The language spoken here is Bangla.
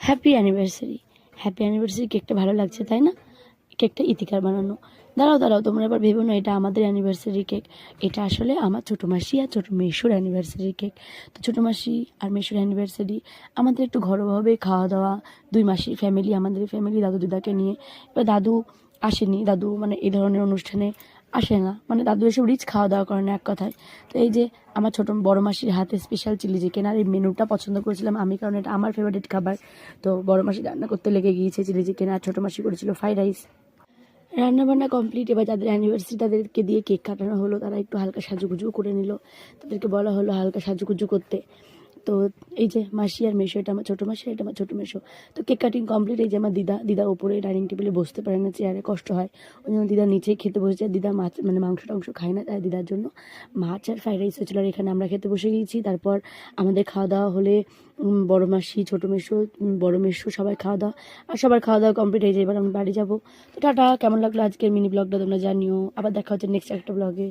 Happy anniversary. হ্যাপি অ্যানিভার্সারি কেকটা ভালো লাগছে তাই না? কেকটা ইতিকার বানানো। দাঁড়াও তোমরা এবার ভেবো না এটা আমাদের অ্যানিভার্সারি কেক। এটা আসলে আমার ছোটো মাসি আর ছোটো মেসোর অ্যানিভার্সারি কেক। তো ছোটো মাসি আর মেসোর অ্যানিভার্সারি আমাদের একটু ঘরোয়াভাবে খাওয়া দাওয়া, দুই মাসির ফ্যামিলি, আমাদের ফ্যামিলি, দাদু দিদাকে নিয়ে। এবার দাদু আসেনি, দাদু মানে এই ধরনের অনুষ্ঠানে আসে না, মানে দাদু এসব রিচ খাওয়া দাওয়া করে না এক কথায়। তো এই যে আমার ছোটো বড় মাসির হাতে স্পেশাল চিলি চিকেন, আর এই মেনুটা পছন্দ করেছিলাম আমি, কারণ এটা আমার ফেভারিট খাবার। তো বড় মাসি রান্না করতে লেগে গিয়েছে চিলি চিকেন, আর ছোটো মাসি করেছিল ফ্রাইড রাইস। রান্নাবান্না কমপ্লিট। এবার যাদের অ্যানিভার্সারি তাদেরকে দিয়ে কেক কাটানো হলো, তারা একটু হালকা সাজুগুজু করে নিল, তাদেরকে বলা হলো হালকা সাজুগুজু করতে। তো এই যে মাসি আর মেশো, এটা আমার ছোটো মাসি, এটা আমার ছোটো মেশো। তো কেক কাটিং কমপ্লিট। এই যে আমার দিদা ওপরে ডাইনিং টেবিলে বসতে পারে না, চেয়ারে কষ্ট হয়, ওই জন্য দিদা নিচেই খেতে বসেছে। দিদা মাছ মানে মাংস টাংস খায় না, তাই দিদার জন্য মাছ আর ফ্রাইড রাইস হয়েছিল, আর এখানে আমরা খেতে বসে গিয়েছি। তারপর আমাদের খাওয়া দাওয়া হলে বড় মাসি, ছোটো মেশো, বড় মেশো সবাই খাওয়া দাওয়া, আর সবার খাওয়া দাওয়া কমপ্লিট হয়ে যায়। এবার আমি বাড়ি যাবো। তো টাটা। কেমন লাগলো আজকের মিনি ব্লগটা তোমরা জানিও। আবার দেখা হচ্ছে নেক্সট একটা ব্লগে।